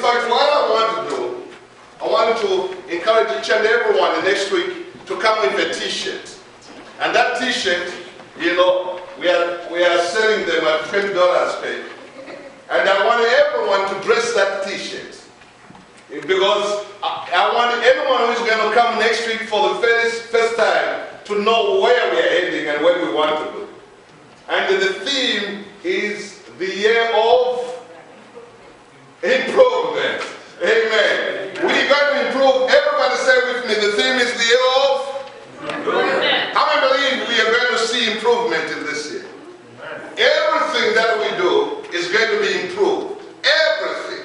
fact, what I want to do, I want to encourage each and everyone next week to come with a t-shirt. And that t-shirt, you know, we are selling them at $20 paid. And I want everyone to dress that t-shirt. Because I want everyone who's going to come next week for the first time to know where we are heading and where we want to go. And the theme is the year of improvement. Amen. We're going to improve. Everybody say with me, the theme is the year of improvement. How many believe we are going to see improvement in this year? Everything that we do is going to be improved. Everything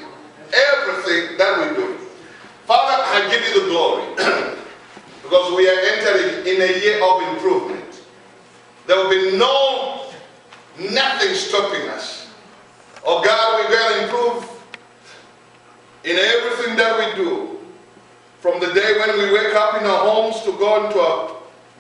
that we do. Father, I give you the glory because we are entering in a year of improvement. There will be nothing stopping us. Oh God, we're going to improve in everything that we do. From the day when we wake up in our homes to go into our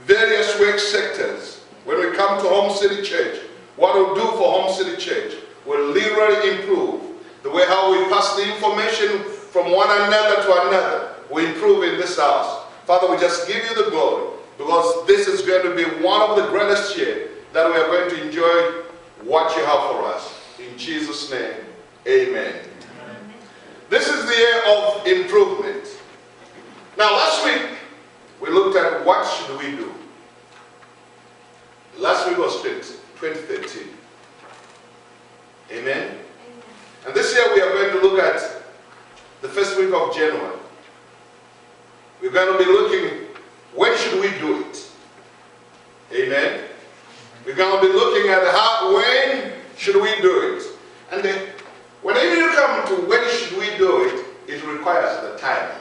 various work sectors. When we come to Home City Church, what we'll do for Home City Church will literally improve. The way how we pass the information from one another to another will improve in this house. Father, we just give you the glory because this is going to be one of the greatest years that we are going to enjoy what you have for us. In Jesus' name, amen. This is the year of improvement. Now last week, we looked at what should we do. Last week was 2013. Amen? And this year we are going to look at the first week of January. We're going to be looking, when should we do it? Amen? We're going to be looking at when should we do it? And then, whenever you come to when should we do it, it requires the time.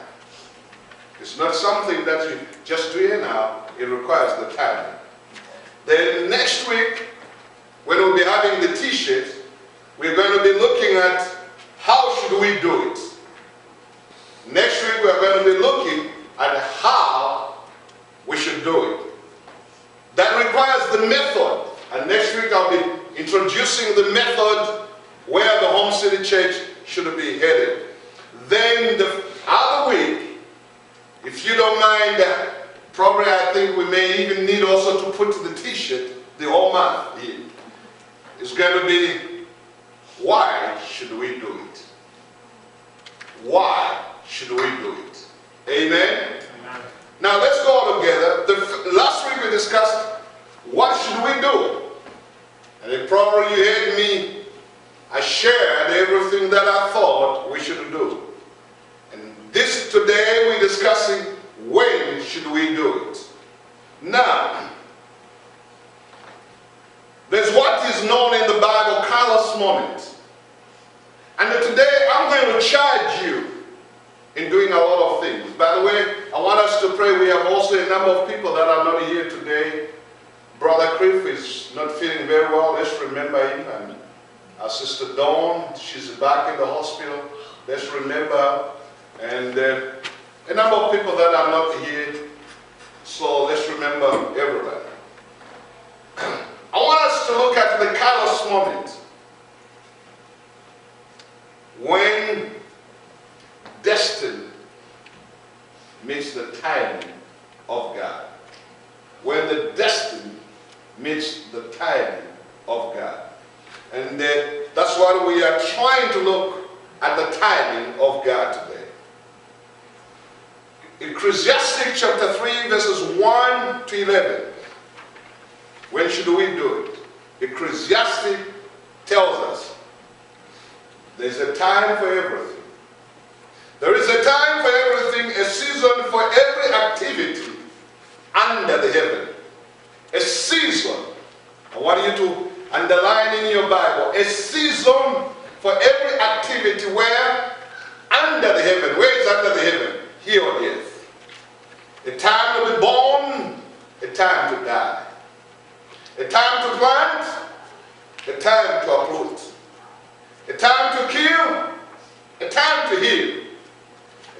It's not something that you just do now, it requires the time. Then next week, when we'll be having the t-shirt, we're going to be looking at how should we do it. Next week we're going to be looking at how we should do it. That requires the method. And next week I'll be introducing the method where the Home City Church should be headed. Then the other week, if you don't mind, probably I think we may even need also to put the t-shirt the whole month in. It's going to be, why should we do it? Why should we do it? Amen? Amen. Now let's go all together. Last week we discussed what should we do. And then probably you heard me, I shared everything that I thought we should do. And this today we're discussing when should we do it. Now, there's what is known in the Bible, Kairos moment. And today I'm going to charge you in doing a lot of things. By the way, I want us to pray. We have also a number of people that are not here today. Brother Cliff is not feeling very well. Let's remember him. And our sister Dawn, she's back in the hospital. Let's remember. And a number of people that are not here. So let's remember everybody. I want us to look at the Kairos moment. When destiny meets the timing of God. When the destiny meets the timing of God. And that's why we are trying to look at the timing of God today. Ecclesiastes chapter 3 verses 1 to 11. When should we do it? Ecclesiastes tells us there's a time for everything. There is a time for everything, a season for every activity under the heaven. A season. I want you to underline in your Bible. A season for every activity where? Under the heaven. Where is under the heaven? Here on earth. A time to be born, a time to die. A time to plant, a time to uproot. A time to kill, a time to heal.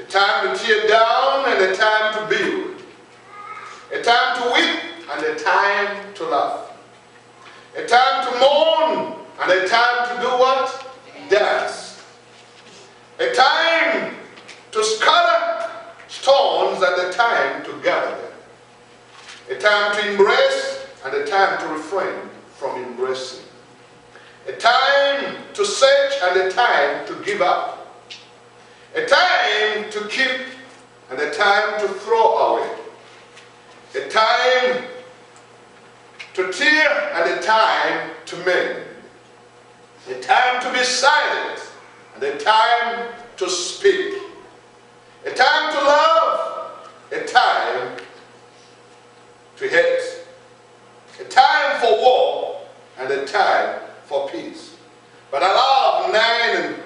A time to tear down and a time to build. A time to weep and a time to laugh. A time to mourn and a time to do what? Dance. A time a time to gather them, a time to embrace and a time to refrain from embracing, a time to search and a time to give up, a time to keep and a time to throw away, a time to tear and a time to mend, a time to be silent and a time to speak, a time to love, a time to hate, a time for war and a time for peace. But I love 9 and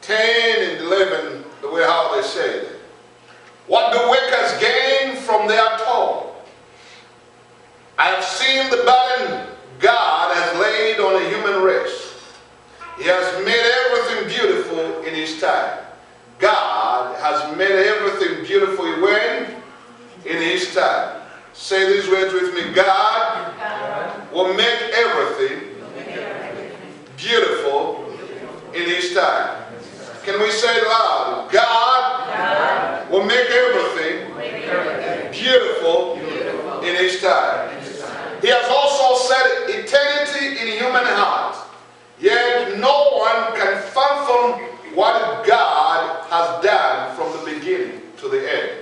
10 and 11, the way how they say it. What do workers gain from their toil? I have seen the burden God has laid on a human race. He has made everything beautiful in his time. God has made everything beautiful when? In his time. Say these words with me. God will make everything beautiful in his time. Can we say it loud? God will make everything beautiful in his time. He has also set eternity in human heart. Yet no one can fathom what God has done from the beginning to the end.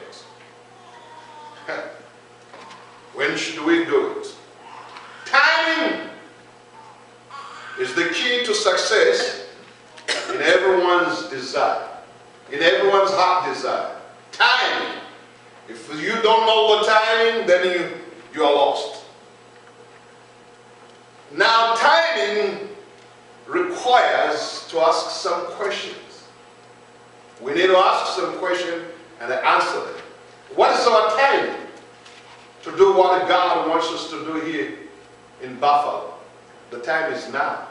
When should we do it? Timing is the key to success in everyone's desire, in everyone's heart desire. Timing. If you don't know the timing, then you are lost. Now, timing requires to ask some questions. We need to ask some questions and answer them. What is our timing to do what God wants us to do here in Buffalo? The time is now.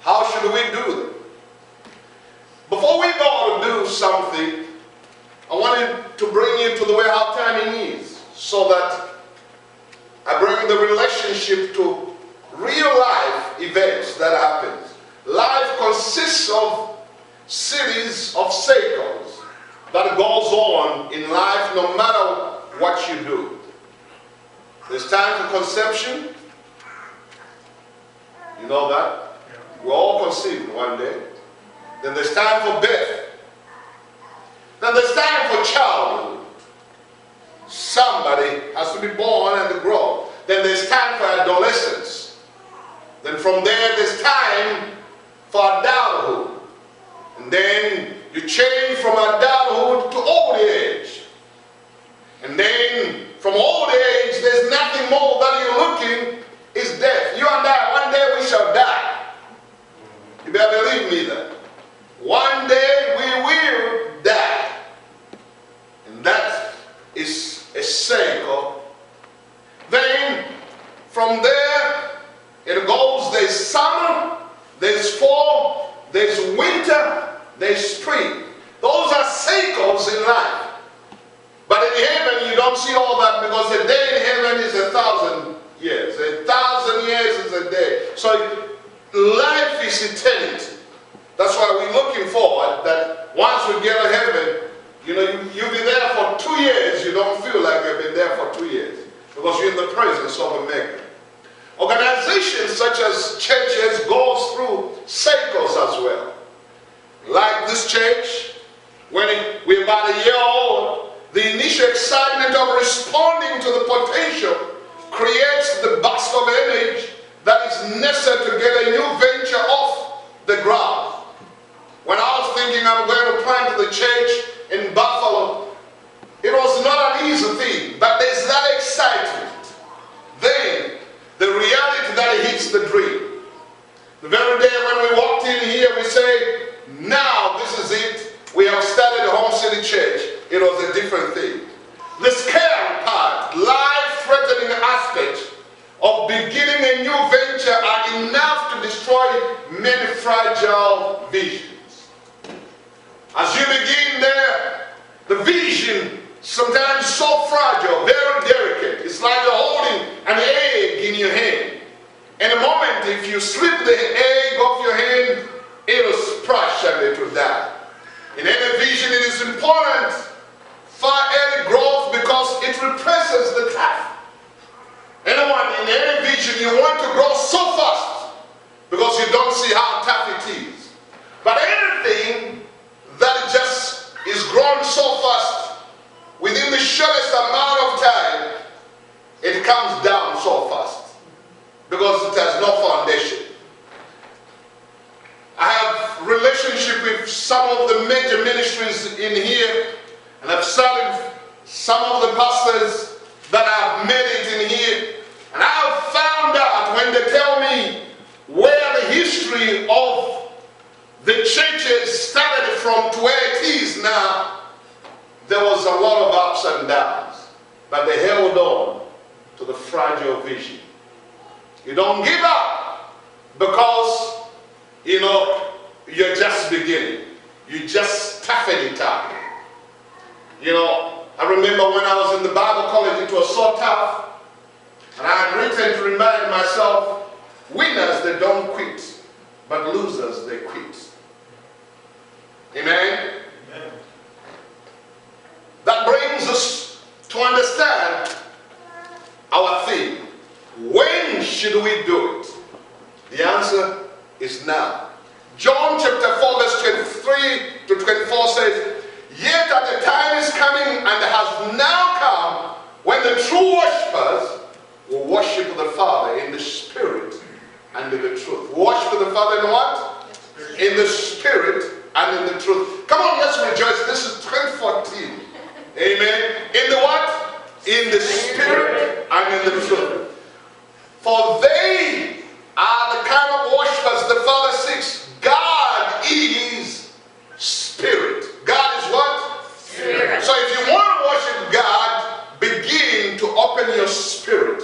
How should we do it? Before we go to do something, I wanted to bring you to the way how timing is, so that I bring the relationship to real life events that happens. Life consists of series of cycles that goes on in life no matter what you do. There's time for conception. You know that? We're all conceived one day. Then there's time for birth. Then there's time for childhood. Somebody has to be born and to grow. Then there's time for adolescence. Then from there's time for adulthood. And then you change from adulthood to old age. And then from old age, there's nothing more that you're looking is death. You and I, one day we shall die. You better believe me that. One day we will die. And that is a cycle. Then from there it goes, there's summer, there's fall, there's winter, there's spring. Those are cycles in life. But in heaven you don't see all that, because a day in heaven is 1,000 years. 1,000 years is a day. So life is eternity. That's why we're looking forward that once we get to heaven, you'll be there for 2 years. You don't feel like you've been there for 2 years, because you're in the presence of a maker. Organizations such as churches go through cycles as well. Like this church, when we're about a year old, the initial excitement of responding to the potential creates the burst of energy that is necessary to get a new venture off the ground. When I was thinking I'm going to plant the church in Buffalo, it was not an easy thing, but there's that excitement. Then the reality that hits the dream. The very day when we walked in here, we say, now this is it. We have started Home City Church. It was a different thing. The scary part, life-threatening aspects of beginning a new venture are enough to destroy many fragile visions. As you begin there, the vision sometimes so fragile, very delicate. It's like you're holding an egg in your hand. In a moment, if you slip the egg off your hand, it'll splash and it will die. In any vision, it is important for early growth, because represents the calf. Anyone in any vision, you want to grow so fast because you don't see how tough it is. But anything that just is grown so fast, within the shortest amount of time, it comes down so fast because it has no foundation. I have relationship with some of the major ministries in here, and I've studied some of the pastors that have made it in here, and I have found out when they tell me where the history of the churches started from to where it is now, there was a lot of ups and downs, but they held on to the fragile vision. You don't give up because, you know, you're just beginning. You just toughen it up. You know, I remember when I was in the Bible college, it was so tough. And I had written to remind myself, winners, they don't quit, but losers, they quit. Amen? Amen. That brings us to understand our theme. When should we do it? The answer is now. John chapter 4 verse 23 to 24 says, yet at the time is coming and has now come when the true worshippers will worship the Father in the Spirit and in the truth. Worship the Father in what? In the Spirit and in the truth. Come on, let's rejoice. This is 2014. Amen. In the what? In the Spirit and in the truth. For they are the kind of worshippers the Father seeks. God is Spirit. God is what? Spirit. So if you want to worship God, begin to open your spirit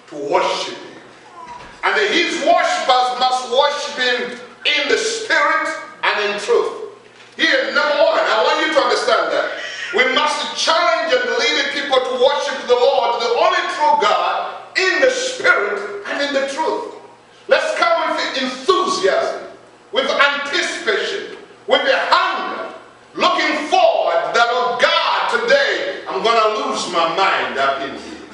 to worship Him. And His worshippers must worship Him in the Spirit and in truth. Here, number one, I want you to understand that we must challenge and lead people to worship the Lord, the only true God, in the Spirit and in the truth. Let's come with enthusiasm, with anticipation, with a hunger, looking forward that, oh God, today I'm going to lose my mind up in here.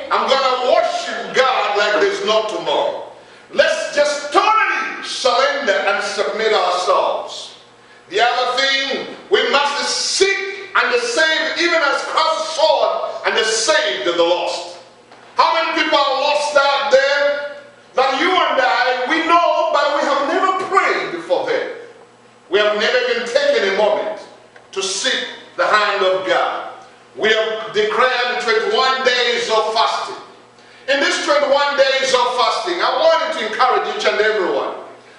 I'm going to worship God like there's no tomorrow. Let's just totally surrender and submit ourselves. The other thing, we must seek and save, even as Christ sought and saved the lost. How many people are lost out there that you and I, we know, but we have never prayed for them. We have never even taken a moment to seek the hand of God. We have declared 21 days of fasting. In these 21 days of fasting, I wanted to encourage each and everyone.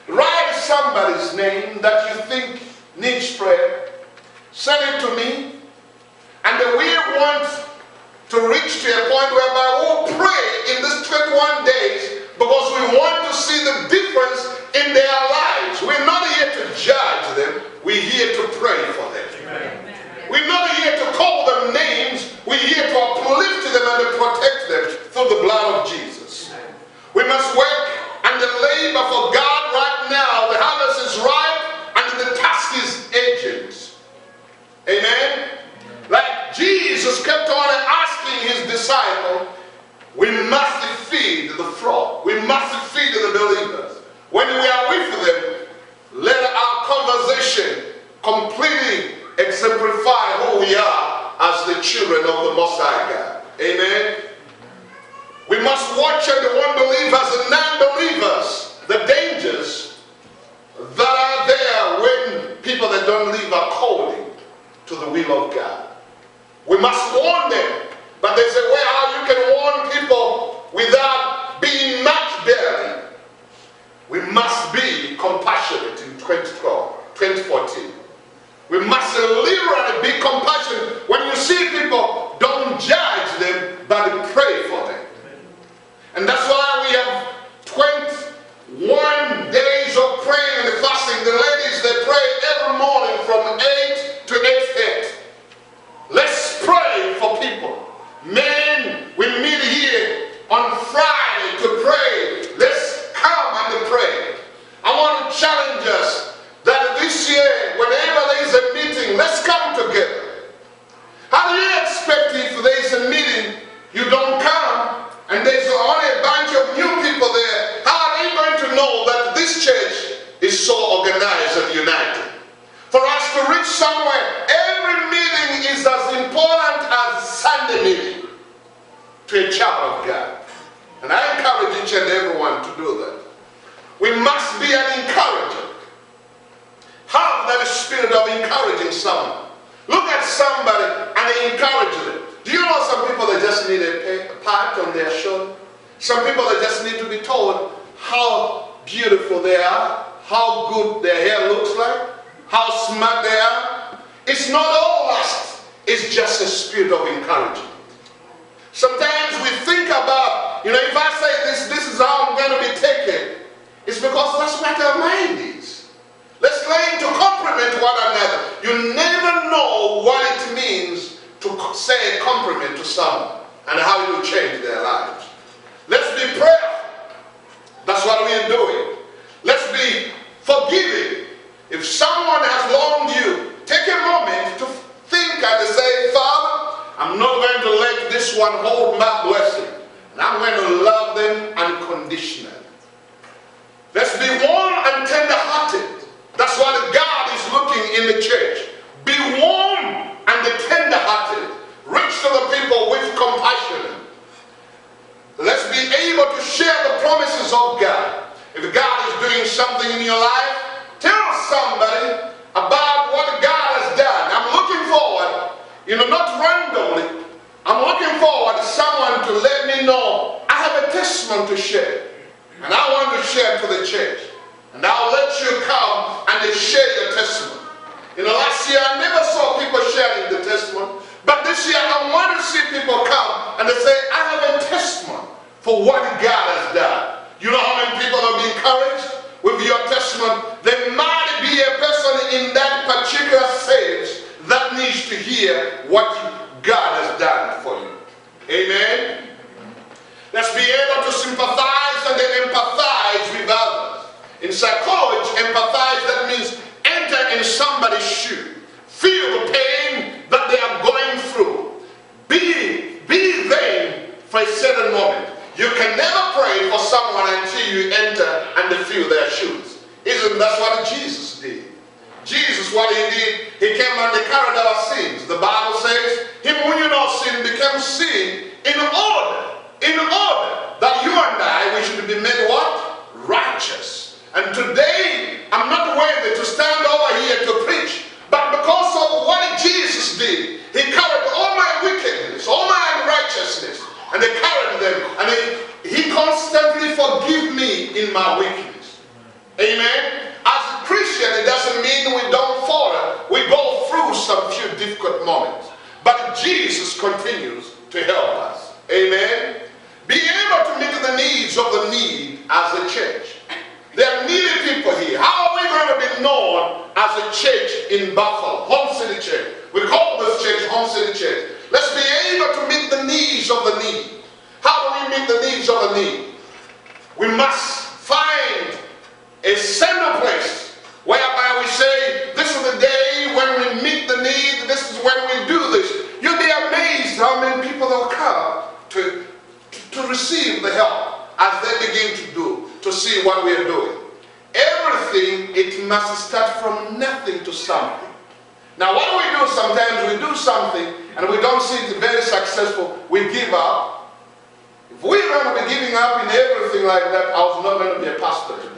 Write somebody's name that you think needs prayer. Send it to me. And we want to reach to a point whereby we'll pray in these 21 days because we want to see the difference in their lives. We're not here to judge them. We're here to pray for them. Amen. We're not here to call them names. We're here to uplift them and to protect them through the blood of Jesus. We must work and labor for God right now. The harvest is ripe and the task is urgent. Amen? Like Jesus kept on asking his disciples, we must feed the flock. We must feed the believers. When we are with them, let our conversation completely exemplify who we are as the children of the Most High God. Amen? We must watch the unbelievers and non-believers, the dangers that are there when people that don't live according to the will of God. We must warn them, but there's a way how you can warn people without being much bearing. We must be compassionate in 2014. We must literally be compassionate. When you see people, don't judge them, but pray for them. And that's why we have 21 days of praying and fasting. The ladies, they pray every morning from 8 to 8:30. Let's pray for people. Men, we meet here on Friday to pray. Let's come and pray. I want to challenge us that this year, when somewhere, every meeting is as important as Sunday meeting to a child of God. And I encourage each and everyone to do that. We must be an encourager. Have that spirit of encouraging someone. Look at somebody and encourage them. Do you know some people that just need a pat on their shoulder? Some people that just need to be told how beautiful they are, how good their hair looks like, how smart they are. It's not all lust. It's just a spirit of encouragement. Sometimes we think about, if I say this is how I'm going to be taken. It's because that's what our mind is. Let's learn to compliment one another. You never know what it means to say a compliment to someone and how it will change their lives. Let's be prayerful. That's what we are doing. Let's be forgiving. If someone has wronged you, take a moment to think and say, Father, I'm not going to let this one hold my blessing. And I'm going to love them unconditionally. Let's be warm and tender-hearted. That's what God is looking in the church. Be warm and tender-hearted. Reach to the people with compassion. Let's be able to share the promises of God. If God is doing something in your life, tell somebody about what God has done. I'm looking forward, not randomly. I'm looking forward to someone to let me know I have a testimony to share. And I want to share to the church. And I'll let you come and share your testimony. Last year I never saw people sharing the testimony. But this year I want to see people come and they say, I have a testimony for what God has done. You know how many people have been encouraged with your testimony? There might be a person in that particular stage that needs to hear what God has done for you. Amen. Let's be able to sympathize and then empathize with others. In psychology, empathize, that means enter in somebody's shoe. Feel the pain that they are going through. Be there for a certain moment. You can never pray for someone until you enter and they feel their shoes. Isn't that what Jesus did? Jesus, what he did, he came and he carried our sins. The Bible says, him who knew no sin became sin in order that you and I, we should be made what? Righteous. And today, I'm not worthy to stand over here to preach, but because of what Jesus did, he carried all my wickedness, all my unrighteousness, and he carried them, and he constantly forgive me in my wickedness. Amen? As a Christian, it doesn't mean we don't fall. We go through some few difficult moments, but Jesus continues to help us. Amen? Be able to meet the needs of the need as a church. There are needy people here. How are we going to be known as a church in Buffalo? Home City Church. We call this church Home City Church. Let's be able to meet the needs of the need. How do we meet the needs of the need? We must find a central place whereby we say, this is the day when we meet the need, this is when we do this. You'll be amazed how many people will come to receive the help as they begin to see what we are doing. Everything, it must start from nothing to something. Now what do we do sometimes? We do something and we don't see it very successful. We give up. If we're going to be giving up in everything like that, I was not going to be a pastor today.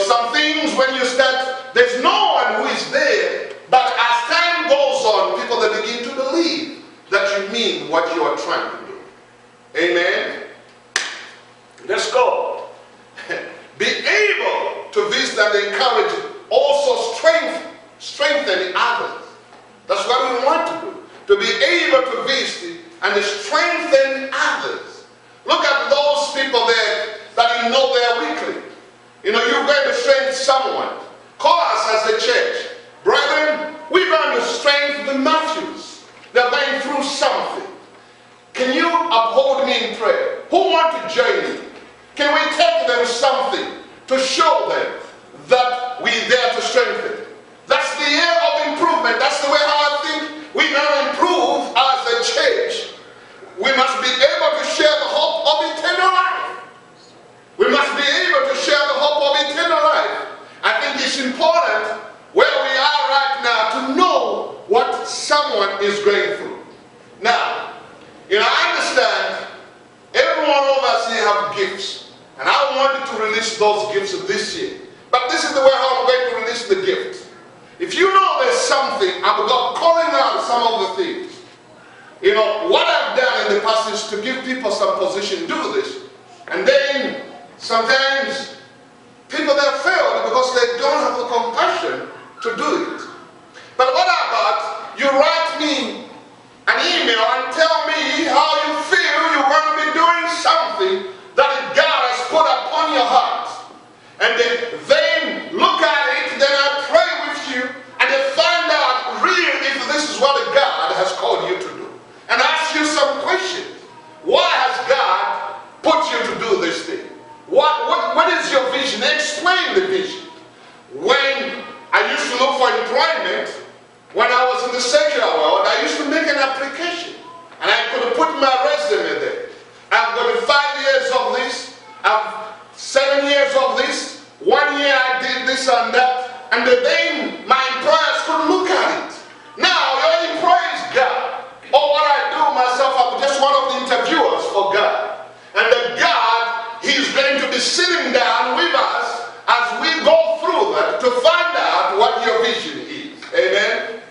Some things when you start, there's no one who is there. But as time goes on, people that begin to believe that you mean what you are trying to do. Amen. Let's go. Be able to visit and encourage, also strengthen others. That's what we want to do. To be able to visit and strengthen others. Look at those people there that you know they are weakly. You're going to strengthen someone. Call us as a church. Brethren, we're going to strengthen the Matthews. They're going through something. Can you uphold me in prayer? Who want to join me? Can we take them something to show them that we're there to strengthen? That's the year of improvement. That's the way how I think we're going to improve as a church. We must be able to share the hope of eternal life. We must be able to share the hope of eternal life. I think it's important where we are right is going through. Now, I understand every one of us here have gifts, and I wanted to release those gifts this year. But this is the way how I'm going to release the gift. If you know there's something, I'm calling out some of the things. What I've done in the past is to give people some position, do this. And then sometimes people that failed because they don't have the compassion to do it. But what about you write me an email and tell me how you feel you're going to be doing something that God has put upon your heart. And then look at it, then I pray with you, and then find out really if this is what God has called you to do. And ask you some questions. Why has God put you to do this thing? What is your vision? Explain the vision. When I used to look for employment, when I was in the secular world, I used to make an application. And I could put my resume there. I've got 5 years of this. I've 7 years of this. 1 year I did this and that. And then my employers could look at it. Now your employer is God. Or what I do myself, I'm just one of the interviewers for God. And the God, He's going to be sitting down with us as we go through that to find out what your vision is. Amen?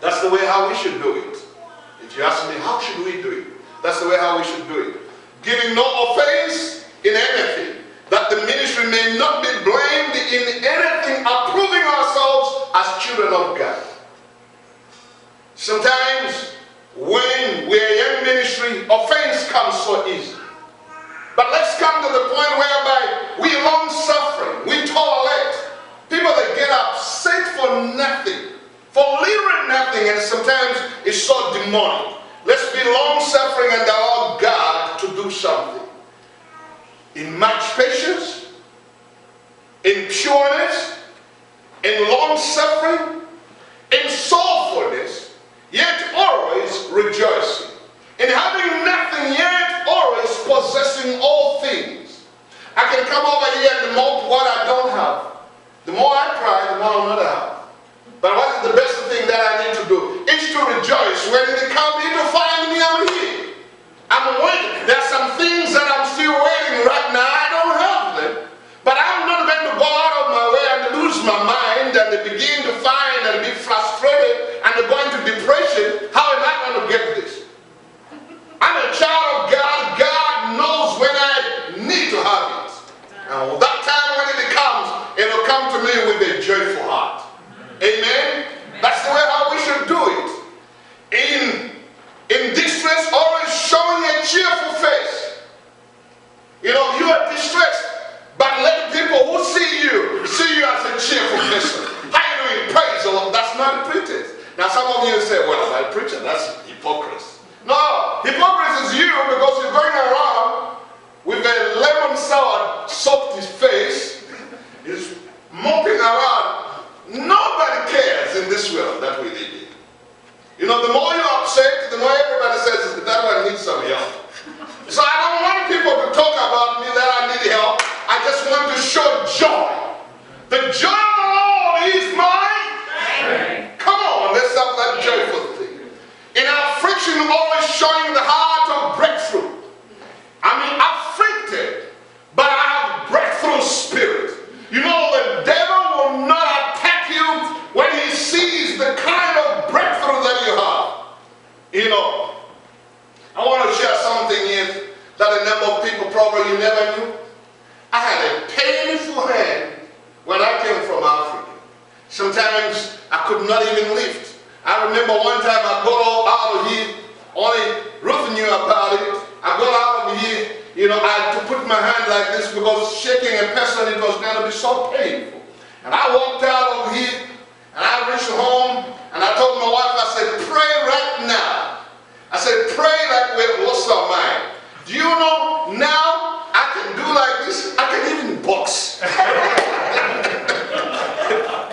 That's the way how we should do it. If you ask me, how should we do it? That's the way how we should do it. Giving no offense in anything, that the ministry may not be blamed in anything, approving ourselves as children of God. Sometimes when we're a young ministry, offense comes so easy. But let's come to the point whereby we long suffering, we tolerate people that get upset for nothing, for literally nothing, and sometimes it's so demonic. Let's be long suffering and allow God to do something. In much patience, in pureness, in long suffering, in soulfulness, yet always rejoicing. In having nothing, yet always possessing all things. I can come over here and the more what I don't have, the more I cry, the more I'll not have. But what is the best thing that I need to do? Is to rejoice when they come in to find me, I'm here. I'm waiting. There are some things that I'm still waiting right now. I don't have them. But I'm not going to go out of my way and lose my mind and begin to find and be frustrated and go into depression. How am I going to get this? I'm a child of God. God knows when I need to have it. And that time when it comes, it'll come to me with a joyful heart. Amen? That's the way how we should do it. In distress, always showing a cheerful face. You are distressed, but let people who see you as a cheerful person. How you doing? Praise the Lord. That's not a pretense. Now some of you say, well, I'm a preacher. That's hypocrisy. No, hypocrisy is you because you're going around with a lemon sour soaked his face. He's moping around. Nobody cares in this world that we live in. The more you're upset, the more everybody says that one needs some help. So I don't want people to talk about me that I need help. I just want to show joy. The joy of the Lord is mine. Come on, let's have that joyful thing. In affliction, always showing the heart of breakthrough. Afflicted, but I have breakthrough spirit. The devil will not attack you when he sees the kind of breakthrough that you have. I want to share something here that a number of people probably you never knew. I had a painful hand when I came from Africa. Sometimes I could not even lift. I remember one time I got out of here, only Ruth knew about it. I got out of here, I had to put my hand like this because shaking a person, it was going to be so painful. And I walked out of here, and I reached home, and I told my wife, I said, pray right now. I said, pray like we lost our mind. Do you know, now I can do like this, I can even box.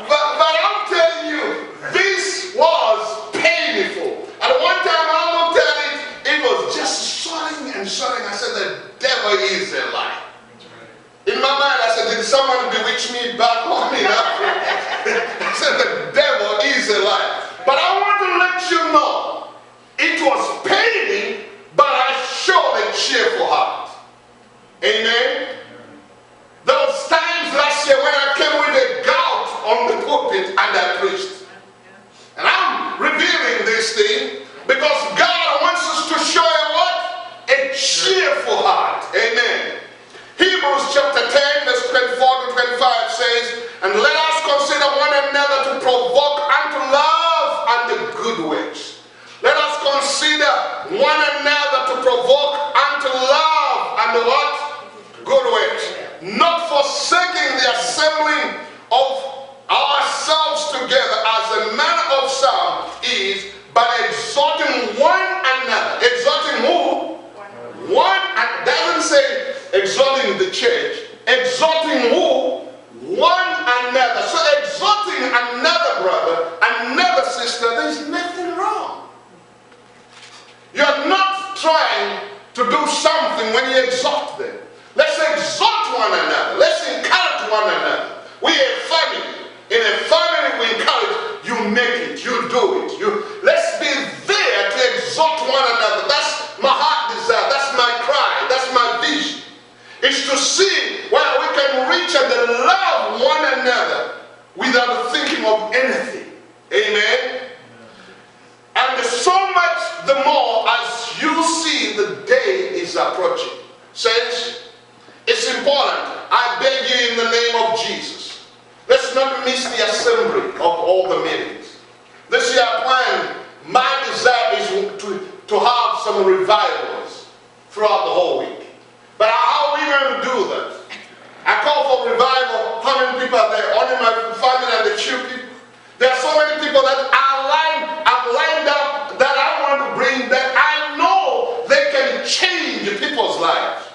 but I'm telling you, this was painful. At one time I looked at it, it was just swelling and swelling. I said, the devil is a lie. In my mind, I said, did someone bewitch me back home in Africa? I said, the devil but exhorting one another. Exhorting who? One. And doesn't say exhorting the church. Exhorting who? One another. So exhorting another brother, another sister, there's nothing wrong. You're not trying to do something when you exhort them. Let's exhort one another. Let's encourage one another. We are a family. In a family we encourage. You make it. You do it. Let's be there to exhort one another. That's my heart desire. That's my cry. That's my vision. It's to see where we can reach and love one another without thinking of anything. Amen? And so much the more as you see the day is approaching. Saints, it's important. I beg you in the name of Jesus. Let's not miss the assembly of all the meetings. This year plan, my desire is to have some revivals throughout the whole week. But how are we going to do that? I call for revival. How many people are there? Only my family and the children. There are so many people that I've lined up that I want to bring that I know they can change people's lives.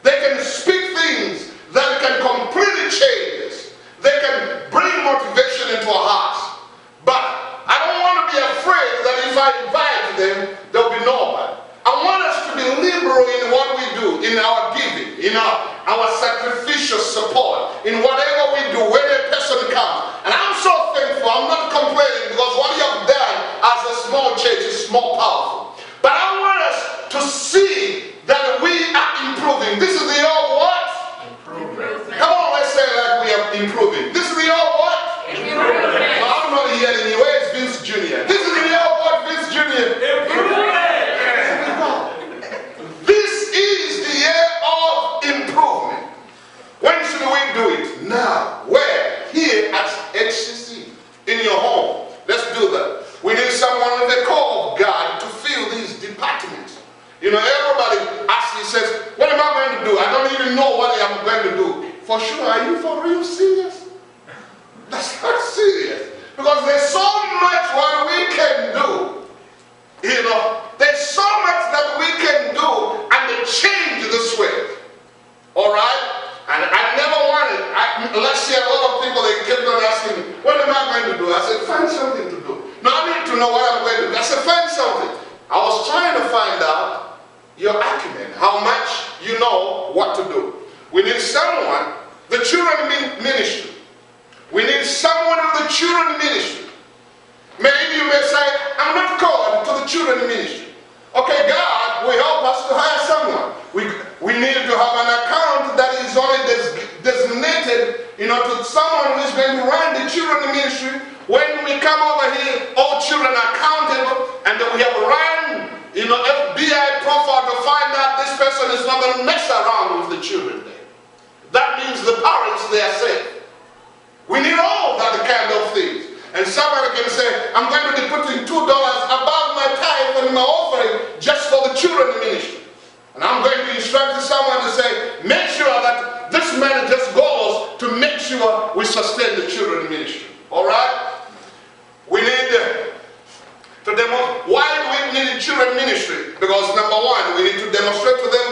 They can speak things that can completely change us. They can bring motivation into our hearts. But I don't want to be afraid that if I invite them, there'll be nobody. I want us to be liberal in what we do, in our giving, in our sacrificial support, in whatever we do, when a person comes. And I'm so thankful, I'm not complaining, because what you have done as a small church is more powerful. But I want us to see that we are improving. This is the year of what? Improvement. Come on, let's say like we are improving. This is the year of what? Improvement. No, I'm not hearing you. Where's Vince Jr.? This is the year of what, Vince Jr.? Improvement. This is the year of improvement. When should we do it? Now. Where? Here at HCC. In your home. Let's do that. We need someone with the call of God to fill these departments. You know, everybody actually says, what am I going to do? I don't even know what I'm going to do. For sure, are you for real serious? That's not serious. Because there's so much what we can do. You know, there's so much that we can do and they change this way. Alright? And I never wanted, last year a lot of people, they kept on asking me, what am I going to do? I said, find something to do. No, I need to know what I'm going to do. I said, find something. I was trying to find out your acumen, how much you know what to do. We need someone, the children ministry. We need someone in the children ministry. Maybe you may say, I'm not called to the children ministry. Okay, God will help us to hire someone. We need to have an account that is only designated, to someone who is going to run the children ministry. When we come over here, all children are accountable, and we have run, FBI profile to find out this person is not going to mess around with the children there. That means the parents, they are safe. We need all that kind of things. And somebody can say, I'm going to be putting $2 above my tithe and my offering just for the children ministry. And I'm going to instruct someone to say, make sure that this money just goes to make sure we sustain the children ministry. Alright? We need to demonstrate. Why do we need children ministry? Because number one, we need to demonstrate to them